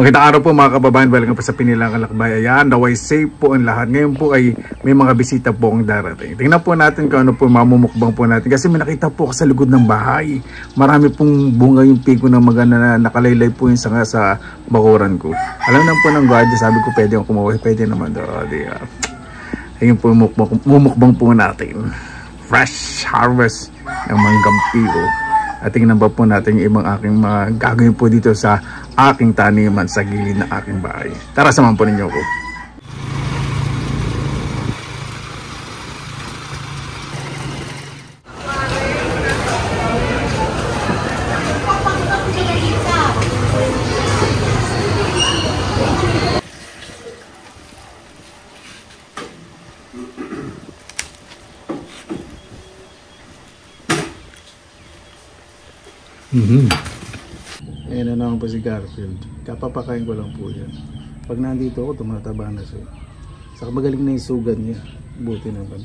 Magandang araw po mga kababayan, welcome po sa Pinilang Kalakbay. Ayan, naway safe po ang lahat. Ngayon po ay may mga bisita po ang darating. Tingnan po natin kung ano po mamumukbang po natin. Kasi may nakita po sa likod ng bahay. Marami pong bunga yung piko ng maganda na nakalaylay po yung sanga sa bakuran ko. Alam na po ng guardia, sabi ko pwede akong kumuha. Pwede naman daw. Ayun po mumukbang po natin. Fresh harvest ng manggang piko. At tingnan pa po natin yung ibang aking mga gagawin po dito sa aking taniman sa gilid ng aking bahay. Tara, samahan po ninyo ako. Ayan na naman po si Garfield. Kapapakain ko lang po yan. Pag nandito ako, tumataba na siya. Saka magaling na yung sugan niya. Buti naman.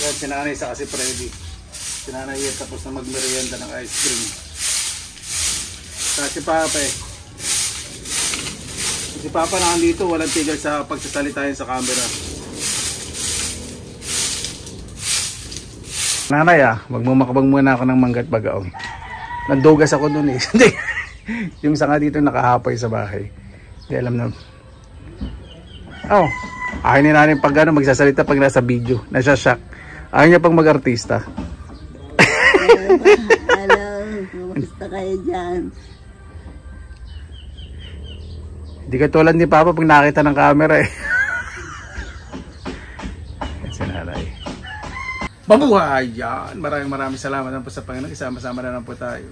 Yan, si nanay sa kasi Freddy. Si nanay yan tapos na magmerienda ng ice cream. Saka si Papa Si Papa na dito, walang tigil sa pagsasalitahin sa camera. Nanay magmumakabang muna ako ng manggat bagaong. Nandugas ako dun yung sanga dito nakahapay sa bahay. Hindi alam na. Akin ni nanay pag magsasalita pag nasa video. Nasya-shock. Ayaw niya pang mag-artista. Hello, kumusta kayo dyan? Hindi ka tulad ni Papa pag nakita ng camera Yan si nanay. Mabuhay yan! Maraming salamat na po sa Panginoon. Isama-sama na lang po tayo.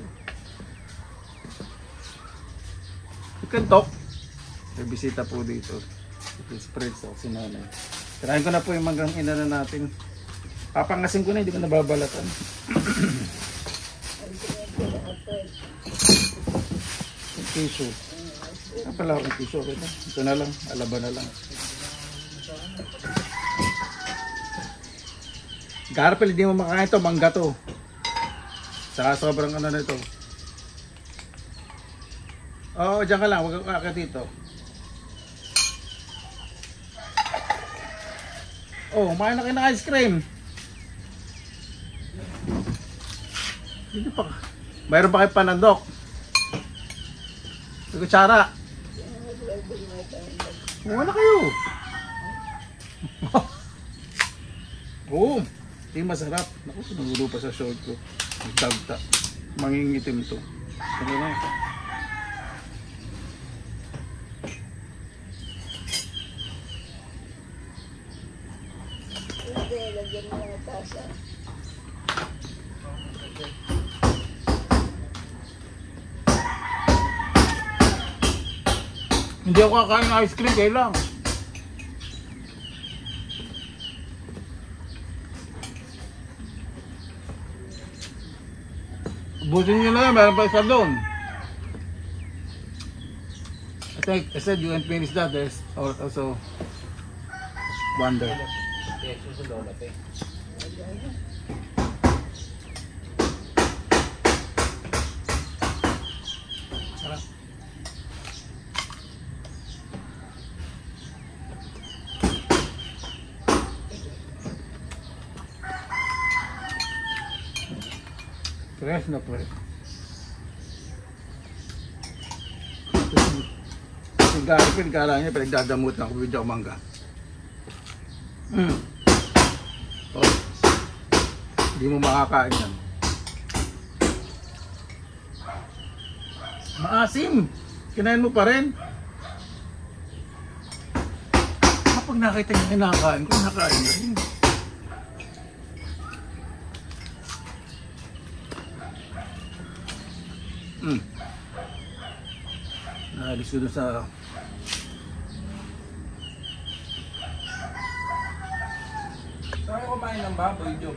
You can talk. May bisita po dito. Spread sa si nanay. Tirahin ko na po yung manggang inana natin. Papangasin ko na, hindi ko nababalatan. Tissue. Pala akong tissue. Ito na lang, alaba na lang. Garfield, hindi mo makakain ito, mangga to. Saka sobrang ano na ito. Oo, dyan ka lang, huwag kang kakit dito. Kumain na kayo ng ice cream. Dito pa. Mayroon pa kayo panandok. May kutsara. Wala kayo. Hindi masarap. Naku, nagulo pa sa short ko. Magdagta. Mangingitim to. Ano na? Lagyan mo ng tasa. Hindi ako kakain ng ice cream, kailang. Busin nyo na yan, meron pa isa doon. I said you can finish that, there's also wonder. Fresh na fresh. Si Garfield, kala niya pinagdadamot ng video mangga. Oh. Hindi mo makakain yan. Maasim! Kinain mo pa rin? Kapag nakita niya kinakain ko, kinakain na rin. Naalis ko doon sa Saan ko kumain ng baboy, Job?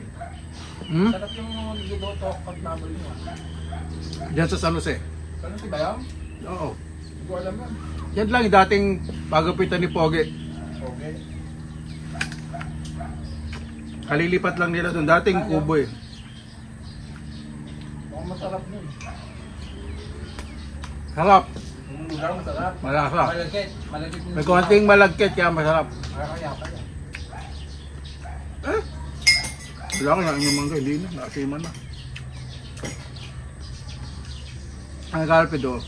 Sarap yung giloto at baboy mo. Diyan sa San Jose. Ano si Bayam? Oo. Hindi ko alam yan. Yan lang yung dating pagapitan ni Pogi. Okay. Kalilipat lang nila doon. Dating kubo eh. Mukhang masarap nun. Sarap. Ulam, masarap. Malasa. Malagkit. Malagkit yung May konting malagkit kaya masarap. kaya. Wala ka na yung mangga. Hindi na. Nakasiman na. Ang Garfield oh.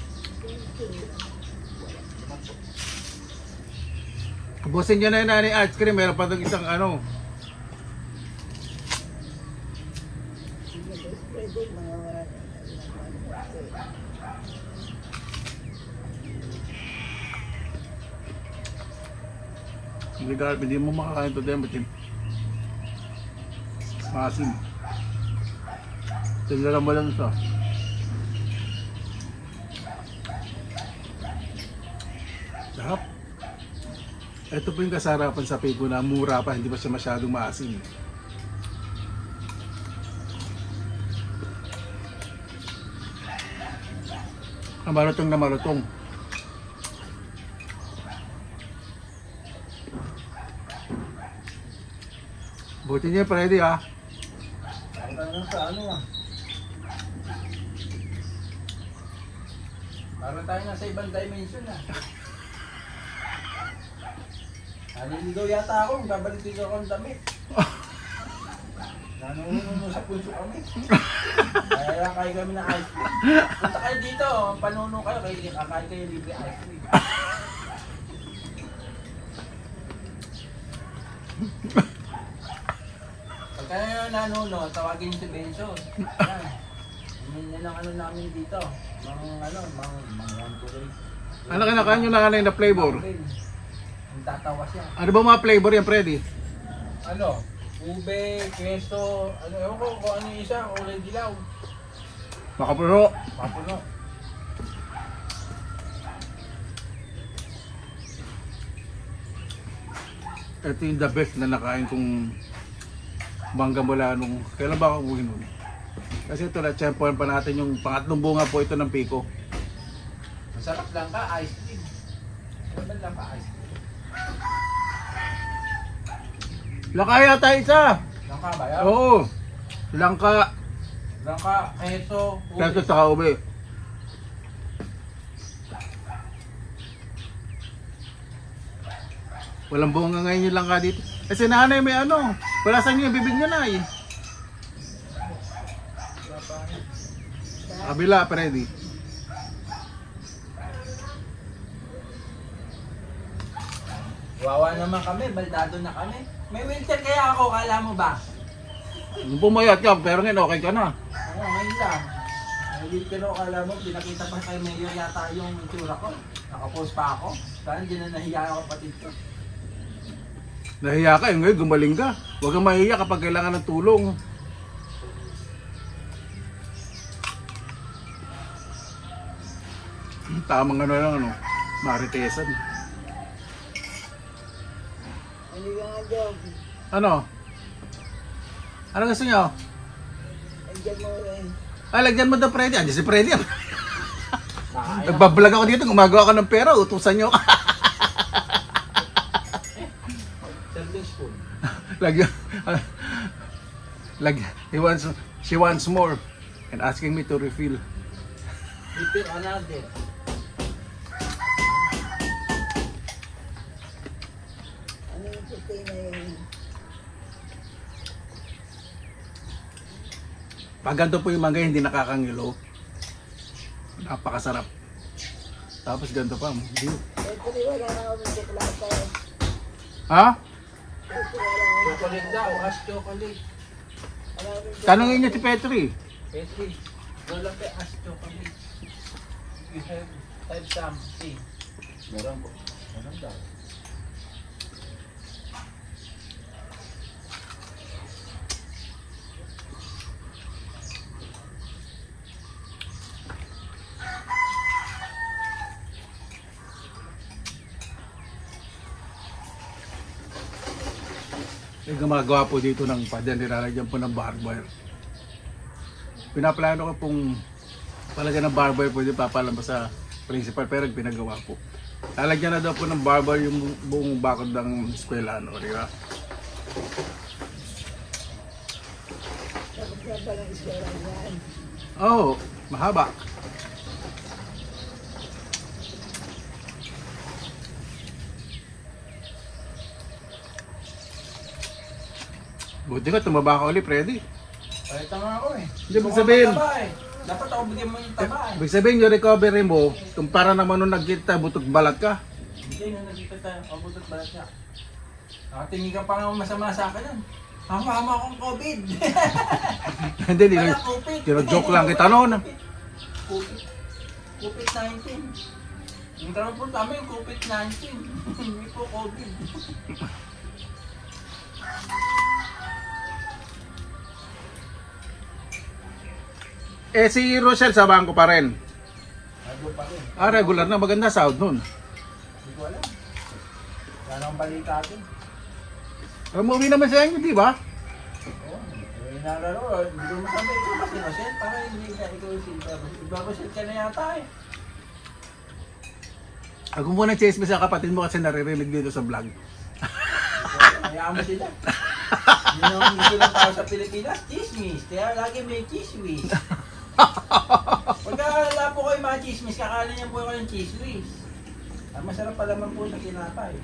Busin nyo na yun na ice cream. Meron pa itong isang ano. Pwede mga wala. Hindi Garfield. Hindi mo makakain ito din. Ba't maasim. Tignan mo lang ito. Sarap. Ito po yung kasarapan sa Pico na mura pa, hindi pa siya masyadong maasim. Marutong na marutong. Buti niya Freddy ha. Ang sa ano ah. Parang tayo nasa ibang dimension ah. Naliligaw yata ako, babalitin ako ang damit. Nanunod sa punso kami. Kaya kayo kami ng ice cream. Punta kayo dito, panuno kayo, kakain kayo libre ice cream. Pag kayo nanuno, tawagin niyo si Benzo. Yan. Yan ang ano namin dito. Mga 1, 2, 3. Ano kinakain nyo na na flavor? Ang tatawa siya. Ano ba mga flavor yan Freddy? Ano? Ube, queso, ano, ewan ko kung ano yung isa, kulay dilaw. Makapuno. Papuno. Ito yung the best na nakain kong mangga mula nung kailan ba ako umuwi nun? Kasi ito na tsempohan pa natin yung pangatlong bunga po ito ng Pico. Masarap lang ka, ice cream. Masarap lang ka, ice cream. Langka yata isa! Langka ba yan? Oo! Langka. Langka, queso, ube. Keso sa ube. Walang bunga ngayon yung langka dito. Kasi nanay may ano. Wala sa inyo yung bibig niya na eh. Kabila, Freddy. Wawa naman kami, baldado na kami. May wheelchair kaya ako, kala mo ba? Nung pumayat ka, pero ngayon okay ka na. Oo, ngayon lang. May wheelchair ako, kala mo, pinakita pa kay Mayor yata yung itsura ko. Nakapost pa ako. Saan hindi na nahiya ako pati ito. Nahiya ka, ngayon gumaling ka. Huwag kang mahiya kapag kailangan ng tulong. Tamang ano lang ano, maritesan. Hindi ka nga job. Ano? Ano gusto nyo? Andiyan mo rin. Ay, lagyan mo daw Freddy. Andiyan si Freddy. Nakaya. Nagbablog ako dito, gumagawa ka ng pera, utusan nyo. Serving spoon. Lagyan. She wants more and asking me to refill. Repeat another. Ano yung puti na yun? Pag ganito po yung mangga, hindi nakakangilo. Napakasarap. Tapos ganito pa. Petri, wala na kami tsokolate. Ha? Petri, wala na. Chocolate daw, as chocolate. Tanungin niyo si Petri. Petri, wala pa as chocolate. You have something. Meron po. Meron daw. Yung gumagawa po dito ng padyan, nilalagyan po ng barbed wire. Pinaplano ko pong palagyan ng barbed wire po dito, papalabas sa principal, pero pinagawa po. Lalagyan na daw po ng barbed wire yung buong bakod ng eskwelahan, di ba? Tapos nga ba ng iswera niyan? Oo, mahaba. Buti ka, tumaba ka ulit, Freddy. Ay, tama ako eh. Hindi, ibig sabihin. Dapat ako bigyan mo yung taba eh. Ibig sabihin yung recovery mo, kumpara naman nung nagkita, butok balat ka. Hindi, nung nagkita tayo, abutot balat siya. Nakatingin ka pa nga masama sa akin yan. Hama-hama akong COVID. Hindi, Wala COVID. joke lang kita noon. COVID-19. Yung tanong po namin, COVID-19. Hindi po COVID. Eh si Rochelle sa bangko pa rin. Nado pa rin. Ah, regular na, maganda sahod nun. Hindi ko alam. Wala nang balita atin. Umuwi naman sa inyo, di ba? Oo. Nararo, hindi ko masabi. Ikaw ba si Rochelle? Para hindi ka ikaw si Rochelle ka na yata eh. Ako muna chismis sa kapatid mo kasi naririnig dito sa vlog. Hayaan mo sila. Yun ang gusto ng tao sa Pilipinas, chismis. Kaya lagi may chismis. Pagka wala po kayo mga chismis, kakalan niya po kayo ng chismis. Ang masarap pa naman po sa kinapay.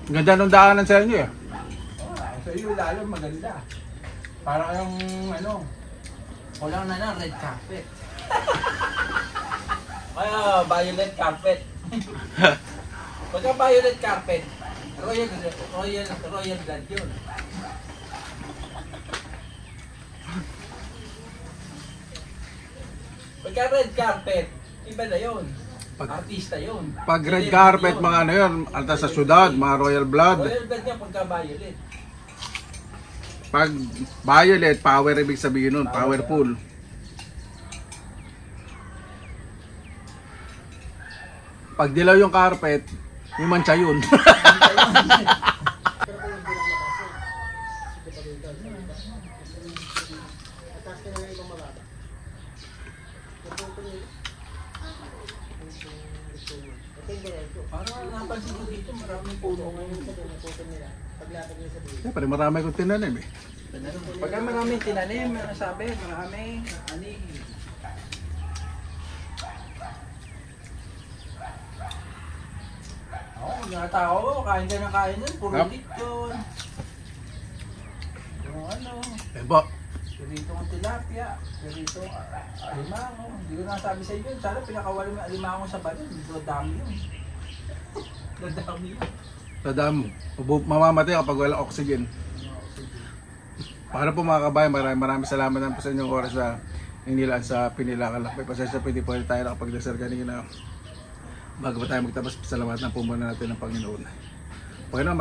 Ganda nung daanan sa inyo eh. Oh, sa iyo lalo maganda. Parang yung ano, kulang na red carpet. Kaya violet carpet. Pagka violet carpet, royal blood yun. Pagka red carpet, iba na yun. Artista yun. Pag red carpet, mga ano yun, alta sa syudad, mga royal blood. Royal blood yan pagka violet. Pag violet, power ibig sabihin nun, powerful. Pag dilaw yung carpet, yung mancha yun. Parang napansin ko dito, maraming puno ngayon. Siyempre, marami kong tinanim eh. Pagka maraming tinanim, sabi, marami, ani. Oo, yung tao, kain ka ng kain nun, puro Yep. lechon. Yung ano, Eh ba, pirito ng tilapia, pirito alimango. Hindi ko nasabi sa inyo, sana pinakawala mo yung alimango sa balon, dami yun. Dadami yun. tadam, mamamatay kapag walang oxygen. Para po mga kabayan, maraming salamat na po sa inyong oras sa inilaan sa Pinilakalakbay. Pasensya pwede po tayo nakapagdasal kanina. Bago pa tayo magtapos, salamatan po muna natin ng Panginoon. Panginoon,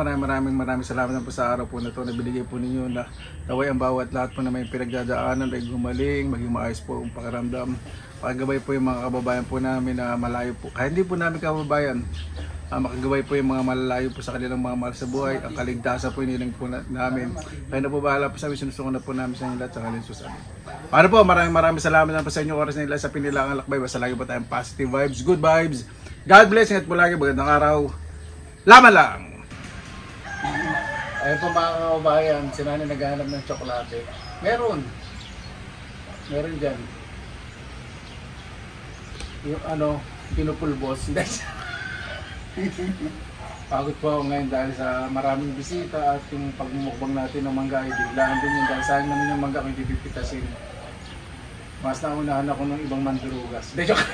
maraming salamat na po sa araw po na ito na binigay po ninyo na naway ang bawat lahat po na may pinagdadaanan ay gumaling, maging maayos po ang pakiramdam. Pagabay po yung mga kababayan po namin na malayo po. Kahit hindi po namin kababayan, makagabay po yung mga malalayo po sa kanilang mga mahal sa buhay. Ang kaligtasan po iniling po namin. Kaya na po bahala po sa amin, sinusunod na po namin sa inyo lahat sa kanilang susabi. Para po, maraming salamat na po sa inyong oras na nila sa Pinilaang Lakbay. Basta lagi po tayong positive vibes, good vibes. God bless, ingat po lagi, magandang araw. Laman lang! Ayun po mga kababayan, si Nani naghahanap ng tsokolate. Meron dyan. Yung ano, pinupulbos. Pagod po ako ngayon dahil sa maraming bisita at yung pagmumukbang natin ng mangga ay biglaan din yun dahil sayang naman yung mangga kung hindi pipitasin. Mas naunahan ako ng ibang mandurugas. De, joke!